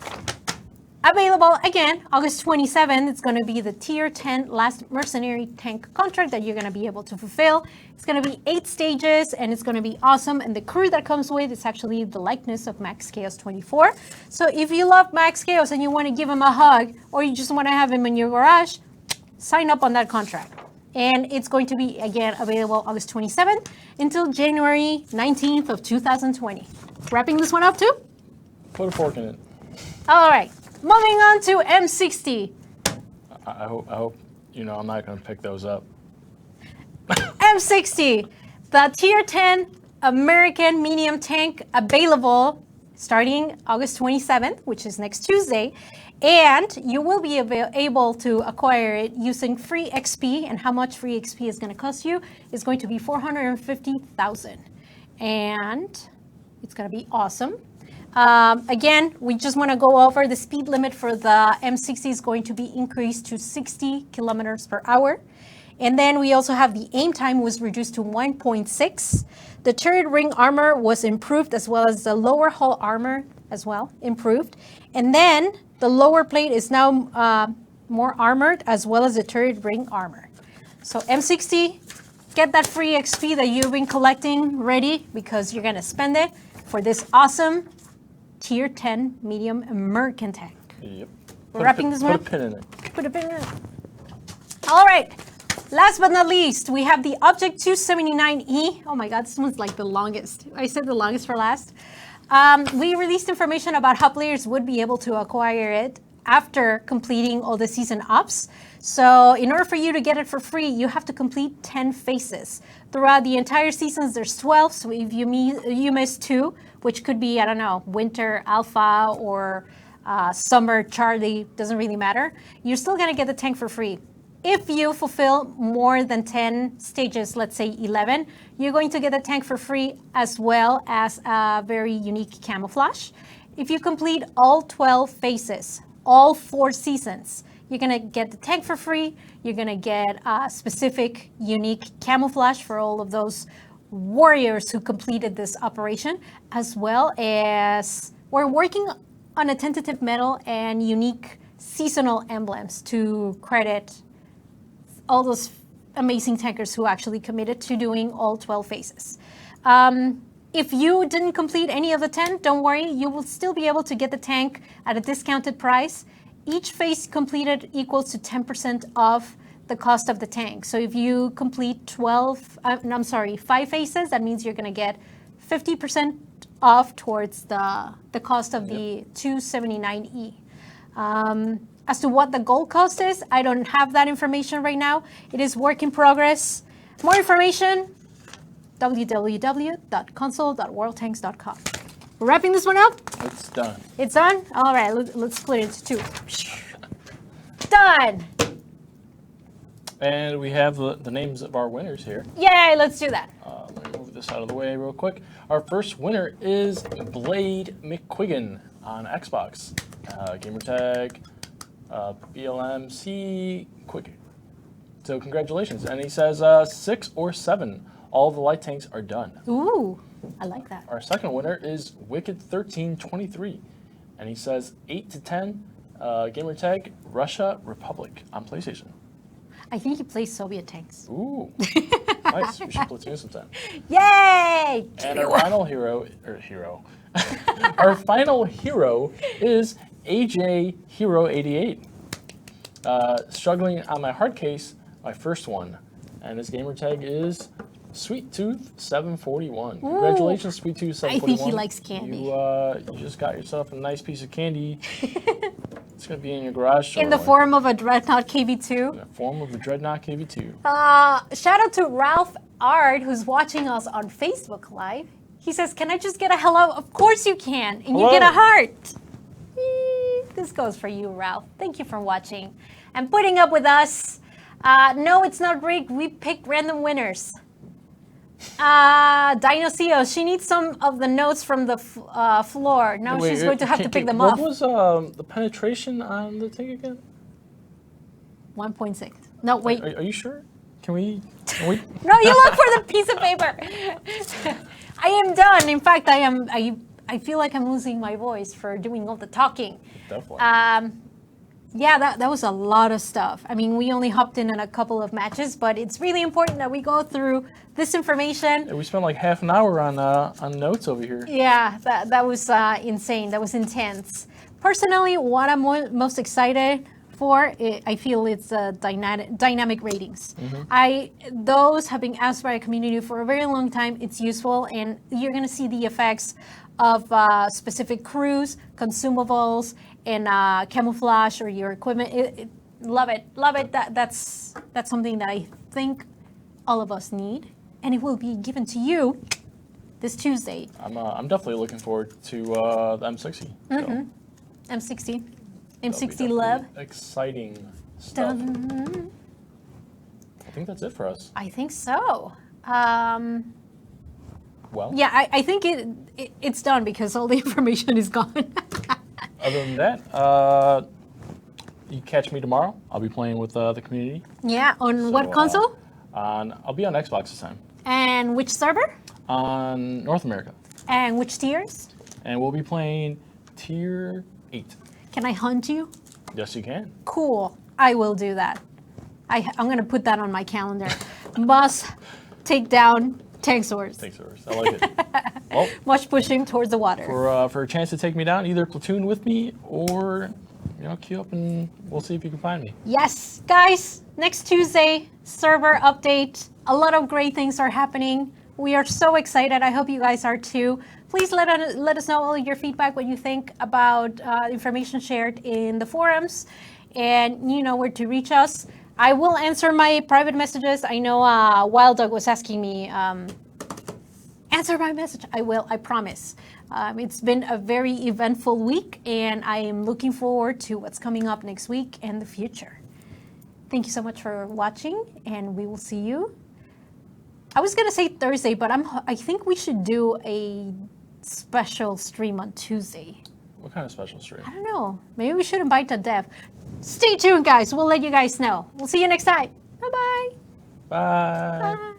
Available again, August 27th. It's going to be the Tier 10 last mercenary tank contract that you're going to be able to fulfill. It's going to be 8 stages, and it's going to be awesome. And the crew that comes with is actually the likeness of MaxChaos24. So if you love Max Chaos and you want to give him a hug, or you just want to have him in your garage, sign up on that contract. And it's going to be, again, available August 27th until January 19th of 2020. Wrapping this one up too? Put a fork in it. All right. Moving on to M60. I hope you know I'm not going to pick those up. M60, the Tier 10 American medium tank, available starting August 27th, which is next Tuesday. And you will be able to acquire it using free XP. And how much free XP is going to cost you is going to be 450,000. And it's going to be awesome. Again, we just want to go over the speed limit for the M60 is going to be increased to 60 kilometers per hour. And then we also have the aim time was reduced to 1.6. The turret ring armor was improved, as well as the lower hull armor as well improved. And then the lower plate is now more armored, as well as the turret ring armor. So M60, get that free XP that you've been collecting ready, because you're going to spend it for this awesome Tier 10 medium American tank. Yep. We're wrapping this one up. Put a pin in it. Put a pin in it. All right. Last but not least, we have the Object 279E. Oh my God, this one's like the longest. I said the longest for last. We released information about how players would be able to acquire it after completing all the season ups. So in order for you to get it for free, you have to complete 10 phases. Throughout the entire seasons, there's 12. So if you miss 2, which could be, I don't know, Winter Alpha or Summer Charlie, doesn't really matter, you're still going to get the tank for free. If you fulfill more than 10 stages, let's say 11, you're going to get the tank for free as well as a very unique camouflage. If you complete all 12 phases, all 4 seasons, you're going to get the tank for free. You're going to get a specific unique camouflage for all of those warriors who completed this operation, as well as we're working on a tentative medal and unique seasonal emblems to credit all those amazing tankers who actually committed to doing all 12 phases. If you didn't complete any of the 10, don't worry, you will still be able to get the tank at a discounted price. Each phase completed equals to 10% of the cost of the tank. So if you complete 5 phases, that means you're gonna get 50% off towards the cost of the 279E. As to what the gold cost is, I don't have that information right now. It is work in progress. More information, www.console.worldtanks.com. We're wrapping this one up. It's done. It's done? All right, let's split it into 2. Done. And we have the names of our winners here. Yay, let's do that. Let me move this out of the way real quick. Our first winner is Blade McQuiggan on Xbox. Gamertag BLMC Quick. So congratulations. And he says 6 or 7. All the light tanks are done. Ooh, I like that. Our second winner is Wicked1323. And he says 8 to 10. Gamertag Russia Republic on PlayStation. I think he plays Soviet tanks. Ooh, nice. We should platoon sometime. Yay! And our final our final hero is AJ Hero 88. Struggling on my hard case, my first one. And his gamer tag is Sweet Tooth 741. Congratulations, Sweet Tooth 741. I think he likes candy. You just got yourself a nice piece of candy. It's going to be in your garage. In the form of a Dreadnought KV2. In the form of a Dreadnought KV2. Shout out to Ralph Ard, who's watching us on Facebook Live. He says, can I just get a hello? Of course you can. And you get a heart. This goes for you, Ralph. Thank you for watching and putting up with us. No, it's not rigged. We pick random winners. Dinocio, she needs some of the notes from the floor. Now she's going to have to pick them off. What was the penetration on the thing again? 1.6. No, wait. Are you sure? Can we? No, you look for the piece of paper. I am done. In fact, I feel like I'm losing my voice for doing all the talking. Definitely. Yeah, that was a lot of stuff. I mean, we only hopped in a couple of matches, but it's really important that we go through this information. Yeah, we spent like half an hour on notes over here. Yeah, that was insane. That was intense. Personally, what I'm most excited for, I feel it's dynamic ratings. Mm-hmm. Those have been asked by a community for a very long time. It's useful, and you're going to see the effects of specific crews, consumables, and camouflage or your equipment. Love it. That's something that I think all of us need, and it will be given to you this Tuesday. I'm definitely looking forward to the M60. Mm-hmm. So. M60 love. Exciting stuff. Dun. I think that's it for us. I think so. Well. Yeah, I think it's done because all the information is gone. Other than that, you catch me tomorrow. I'll be playing with the community. Yeah, on what console? I'll be on Xbox this time. And which server? On North America. And which tiers? And we'll be playing Tier 8. Can I hunt you? Yes, you can. Cool. I will do that. I'm going to put that on my calendar. Must take down Tankz0rz. Tankz0rz. I like it. Well, much pushing towards the water. For a chance to take me down, either platoon with me or queue up and we'll see if you can find me. Yes, guys. Next Tuesday, server update. A lot of great things are happening. We are so excited. I hope you guys are too. Please let us know all your feedback, what you think about information shared in the forums, and you know where to reach us. I will answer my private messages. I know Wild Dog was asking me, answer my message. I will, I promise. It's been a very eventful week, and I am looking forward to what's coming up next week and the future. Thank you so much for watching, and we will see you. I was gonna say Thursday, but I think we should do a special stream on Tuesday. What kind of special stream? I don't know. Maybe we should invite a dev. Stay tuned, guys. We'll let you guys know. We'll see you next time. Bye-bye. Bye. Bye.